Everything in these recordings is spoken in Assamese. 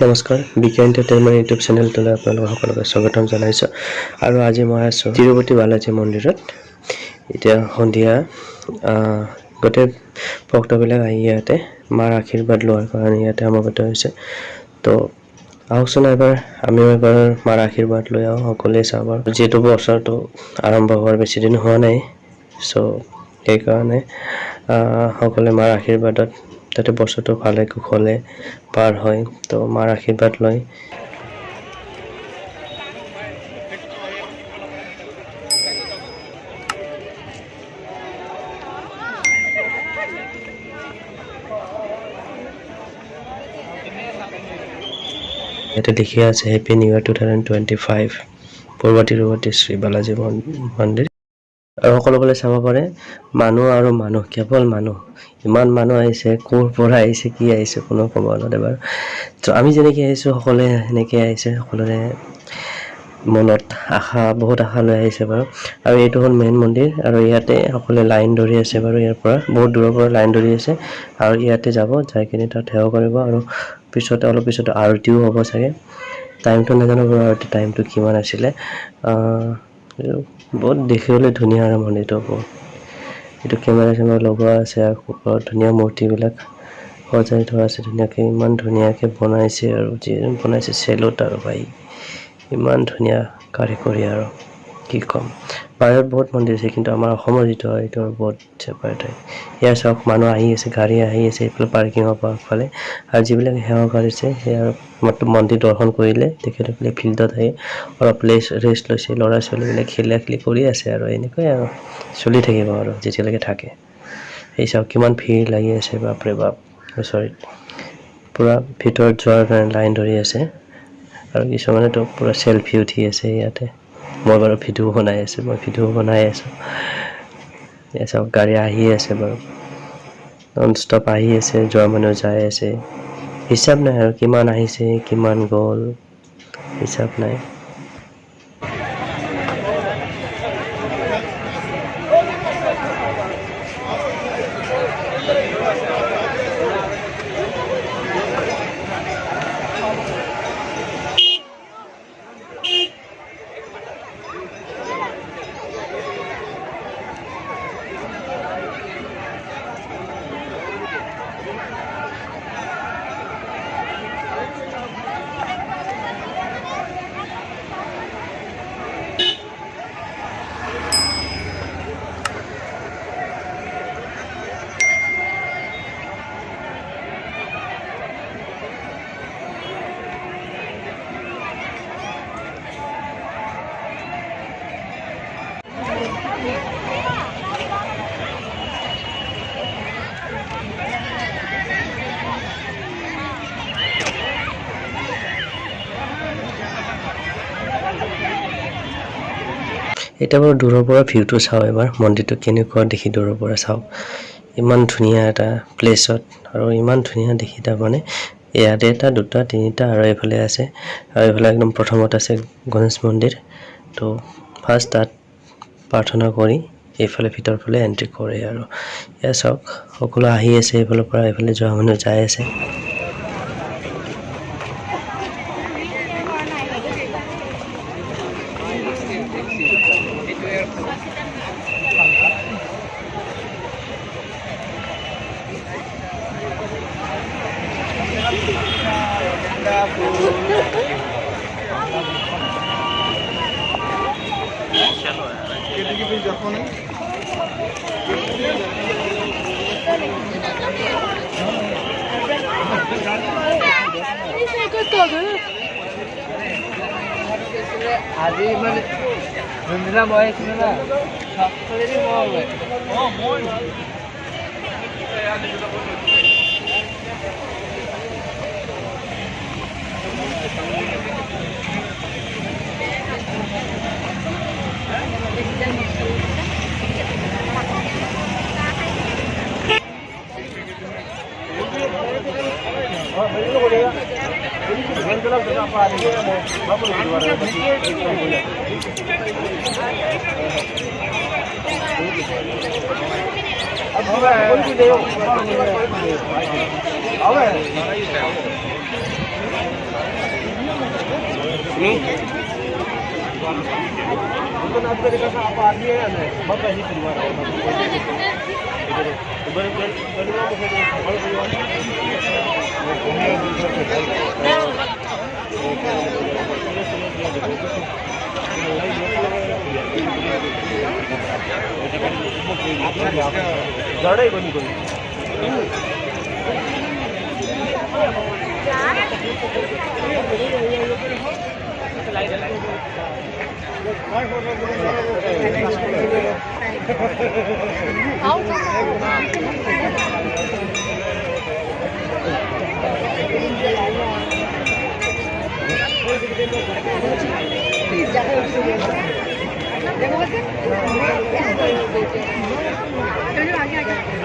নমস্কাৰ বিকে এণ্টাৰটেইনমেণ্ট ইউটিউব চেনেলটোলৈ আপোনালোকক সকলোকে স্বাগতম জনাইছোঁ আৰু আজি মই আছোঁ তিৰুপতি বালাজী মন্দিৰত। এতিয়া সন্ধিয়া গোটেই ভক্তবিলাক আহি ইয়াতে মাৰ আশীৰ্বাদ লোৱাৰ কাৰণে ইয়াতে সমবেত হৈছে। তো আহকচোন এবাৰ আমিও এবাৰ মাৰ আশীৰ্বাদ লৈ আহোঁ, সকলোৱে চাওঁ। আৰু যিহেতু বছৰটো আৰম্ভ হোৱাৰ বেছিদিন হোৱা নাই, চ' সেইকাৰণে সকলোৱে মাৰ আশীৰ্বাদত যাতে বছৰটো ভালে কুশলে পাৰ হয়, তো মাৰ আশীৰ্বাদ লৈ ইয়াতে লিখি আছে হেপী নিউ ইয়াৰ 2025 পূৰ্ব তিৰুপতি শ্ৰী বালাজী মন্দিৰ। আৰু সকলোফালে চাব পাৰে মানুহ আৰু মানুহ, কেৱল মানুহ। ইমান মানুহ আহিছে, ক'ৰ পৰা আহিছে, কি আহিছে কোনো ক'ব নোৱাৰে বাৰু। তো আমি যেনেকৈ আহিছোঁ সকলোৱে সেনেকৈ আহিছে, সকলোৰে মনত আশা, বহুত আশা লৈ আহিছে বাৰু। আৰু এইটো হ'ল মেইন মন্দিৰ আৰু ইয়াতে সকলোৱে লাইন ধৰি আছে বাৰু। ইয়াৰ পৰা বহুত দূৰৰ পৰা লাইন ধৰি আছে আৰু ইয়াতে যাব, যাই কিনে তাত সেৱা কৰিব। আৰু পিছতে অলপ পিছতে আৰতিও হ'ব চাগে, টাইমটো নাজানো বাৰু আৰতি টাইমটো কিমান আছিলে। বহুত দেখিবলৈ ধুনীয়া আৰু মন্দিৰটো বহুত। এইটো কেমেৰা লগোৱা আছে আৰু ওপৰত ধুনীয়া মূৰ্তিবিলাক সজাই থোৱা আছে ধুনীয়াকৈ। ইমান ধুনীয়াকৈ বনাইছে আৰু যি বনাইছে চেলুট আৰু ভাই, ইমান ধুনীয়া কাৰিকৰী আৰু কি ক'ম। বাহিৰত বহুত মন্দিৰ আছে, কিন্তু আমাৰ অসমৰ যিটো হয় এইটো বহুত ছেপাৰেট হয়। ইয়াৰ চাওক মানুহ আহি আছে, গাড়ী আহি আছে এইফালে পাৰ্কিঙৰ পৰা আগফালে। আৰু যিবিলাকে সেৱা কৰিছে সেয়া মন্দিৰ দৰ্শন কৰিলে তেখেতসকলে ফিল্ডত আহি অলপ ৰেষ্ট লৈছে। ল'ৰা ছোৱালীবিলাক খেলি কৰি আছে আৰু এনেকুৱাই আৰু চলি থাকিব আৰু যেতিয়ালৈকে থাকে। এই চাওক কিমান ভিৰ লাগি আছে, বাপৰে বাপ। চৰি, পূৰা ভিতৰত যোৱাৰ কাৰণে লাইন ধৰি আছে আৰু কিছুমানেতো পূৰা চেল্ফি উঠি আছে ইয়াতে। মই বাৰু ভিডিঅ' বনাই আছোঁ, এই চাওক গাড়ী আহি আছে বাৰু, নন ষ্টপ আহি আছে, যোৱা মানুহ যাই আছে। হিচাপ নাই আৰু কিমান আহিছে কিমান গ'ল, হিচাপ নাই। এতিয়া বাৰু দূৰৰ পৰা ভিউটো চাওঁ এবাৰ, মন্দিৰটো কেনেকুৱা দেখি দূৰৰ পৰা চাওঁ। ইমান ধুনীয়া এটা প্লেচত আৰু ইমান ধুনীয়া দেখি, তাৰমানে ইয়াতে এটা দুটা তিনিটা আৰু এইফালে আছে। আৰু এইফালে একদম প্ৰথমত আছে গণেশ মন্দিৰ। তো ফাৰ্ষ্ট তাত প্ৰাৰ্থনা কৰি এইফালে ভিতৰৰ ফালে এণ্ট্ৰি কৰে আৰু এয়া চাওক সকলো আহি আছে এইফালৰ পৰা, এইফালে যোৱা মানুহ যাই আছে। আজি মানে যোনদিনা মই আহিছিলোঁ না, চবফালেদি মই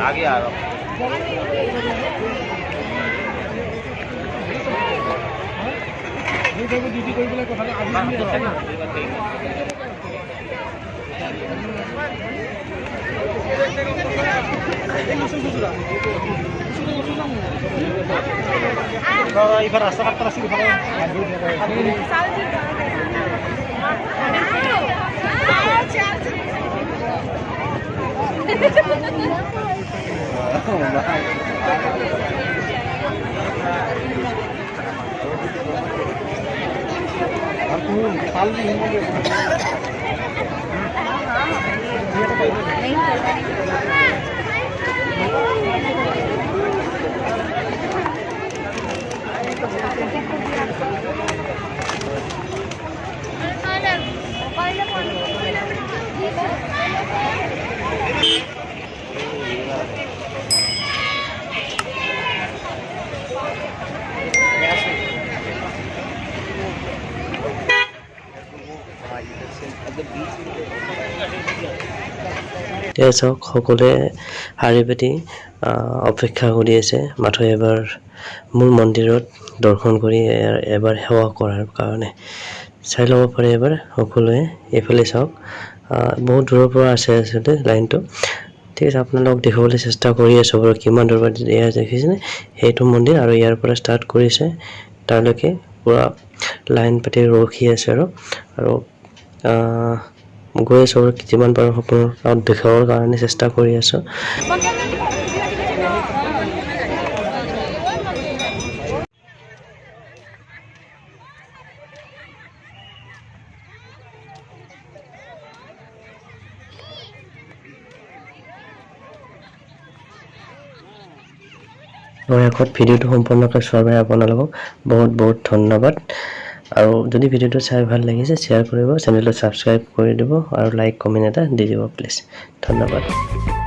आगे आ रहा हूँ। इफार रास्ता काटता रास्ता চাওক সকলোৱে শাৰী পাতি অপেক্ষা কৰি আছে মাথো এবাৰ মোৰ মন্দিৰত দৰ্শন কৰি এবাৰ সেৱা কৰাৰ কাৰণে চাই ল'ব পাৰে এবাৰ সকলোৱে এইফালে চাওক বহুত দূৰৰ পৰা আছে আচলতে লাইনটো ঠিক আছে আপোনালোক দেখাবলৈ চেষ্টা কৰি আছোঁ বাৰু কিমান দূৰৰ পৰা এয়া দেখিছেনে সেইটো মন্দিৰ আৰু ইয়াৰ পৰা ষ্টাৰ্ট কৰিছে তাৰলৈকে পুৰা লাইন পাতি ৰখি আছে আৰু গৈ আছোঁ আৰু যিমান পাৰোঁ সকলো দেখাবৰ কাৰণে চেষ্টা কৰি আছোঁ শেষত ভিডিঅ'টো সম্পূৰ্ণকৈ চোৱাৰ বাবে আপোনালোকক বহুত বহুত ধন্যবাদ আৰু যদি ভিডিঅ'টো চাই ভাল লাগিছে শ্বেয়াৰ কৰিব চেনেলটো ছাবস্ক্ৰাইব কৰি দিব আৰু লাইক কমেণ্ট এটা দি দিব প্লিজ ধন্যবাদ